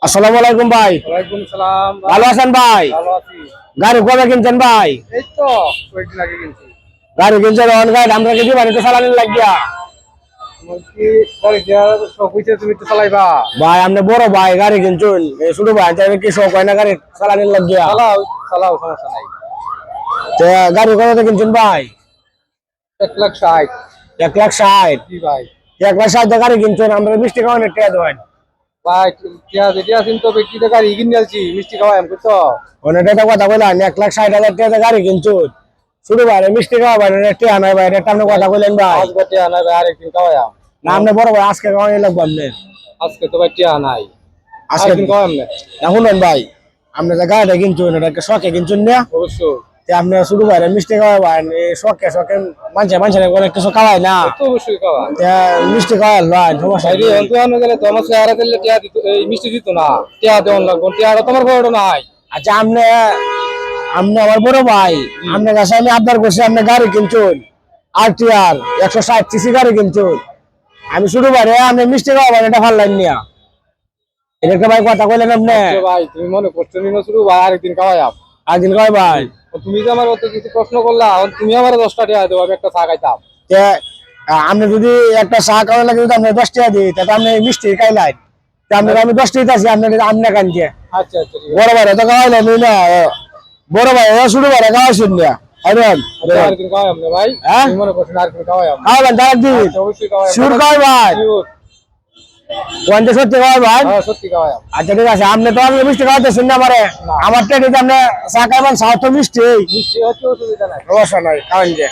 আসসালামু আলাইকুম ভাই। ওয়ালাইকুম সালাম। ভালো আছেন ভাই? ভালো আছি। গাড়ি কবে কিনছেন ভাই? এই তো কয়েকদিন আগে কিনছি। গাড়ি কিনছেন অন গাড়ি আমরা কি দিবানি তো চালানি লাগিয়া বলছি গাড়ি শখ হইছে তুমি একটু চালাইবা। ভাই আপনি বড় ভাই গাড়ি কিনছেন এই ছোট ভাই তাই কি শখ হয় না গাড়ি চালানি লাগিয়া? চালাও চালাও, সমস্যা নাই। তো গাড়ি কত কিনছেন ভাই? 1,60,000। 1,60,000। জি ভাই। 1,60,000 গাড়ি কিনছেন আমরা মিষ্টি খাওয়ানোর টাকা দেন ভাই টিয়া যেটা আছেন তো ব্যক্তিতে গাড়ি কিনে আলছি, মিষ্টি খাওয়াই আমি বুঝছো। অনেক টাকা কথা বললেন 1,60,000 টাকা গাড়ি কিনছেন ছোট ভাই মিষ্টি খাওয়াবেন টাকা নাই ভাই এটা আপনি কথা বললেন ভাই। আজকে টিয়া নাই ভাই, আরেকদিন খাওয়াই। না আপনি বড় ভাই আজকে খাওয়ানি লাগবে আপনি আজকে তো ভাই টিয়া নাই, আজকে আরেকদিন খাওয়াই আমি। এখন ভাই আপনি যে গাড়িটা কিনছেন এটা শখে কিনছেন না? অবশ্যই আপনি শুরু করেন মিষ্টি খাওয়াবেন শখে শখে মানুষের অনেক কিছু খাওয়ায় না তো অবশ্যই খাওয়া। মিষ্টি খাওয়াল ভাই সমস্যা ভাই নেই। অন্ত আনো গেলে তো আমার চেহারা দিলে টিয়া দিত, এই মিষ্টি দিত না, টিয়া দেওয়ান লাগবে। টিয়াটা তোমার বড় নাই। আচ্ছা আপনি আপনি আমার বড় ভাই আপনার কাছে আমি আবদার করছি আপনি গাড়ি কিনছুন RTR 160cc গাড়ি কিনছুন আমি শুরু করে আপনি মিষ্টি খাওয়াবেন এটা ভাল লাগে না এটা একটা ভাই কথা কইলেন আপনি ভাই তুমি মনে করছো নিনো শুরু ভাই, আরেকদিন খাওয়াই। একদিন কয় ভাই তুমি যে আমার অত কিছু প্রশ্ন করলা, তুমি আমার 10টা টাকা দেবো, আমি একটা চা খাইতাম। তে, আপনি যদি একটা চা খাওয়া লাগে যদি আপনি 10 টাকা দিই তাহলে আপনি মিষ্টি খাইলেন আপনার আমি 10 টাকা আছি আপনার আপনি কানকে আচ্ছা আচ্ছা ঠিক বড় ভাই তো খাওয়াইলেন না বড় ভাই শুরু করে খাওয়াইছেন না আইরন আছে। আরেকদিন খাওয়াই আমরা ভাই। হ্যাঁ? তুমি মনে করছো না আরেকদিন খাওয়াই আমরা? খাওয়াবেন তার একদিন আচ্ছা, অবশ্যই খাওয়াই। শুর খাওয়াই ভাই পঞ্চাশ সত্যি খাওয়াই ভাই হ্যাঁ সত্যি খাওয়াই আমরা। আচ্ছা ঠিক আছে আপনি তো আমি মিষ্টি খাওয়াতেছেন না আমারে আমার টেটে আপনি চা খাইবেন চা তো মিষ্টি মিষ্টি হচ্ছে, অসুবিধা নাই। সমস্যা নাই খাওয়ান যে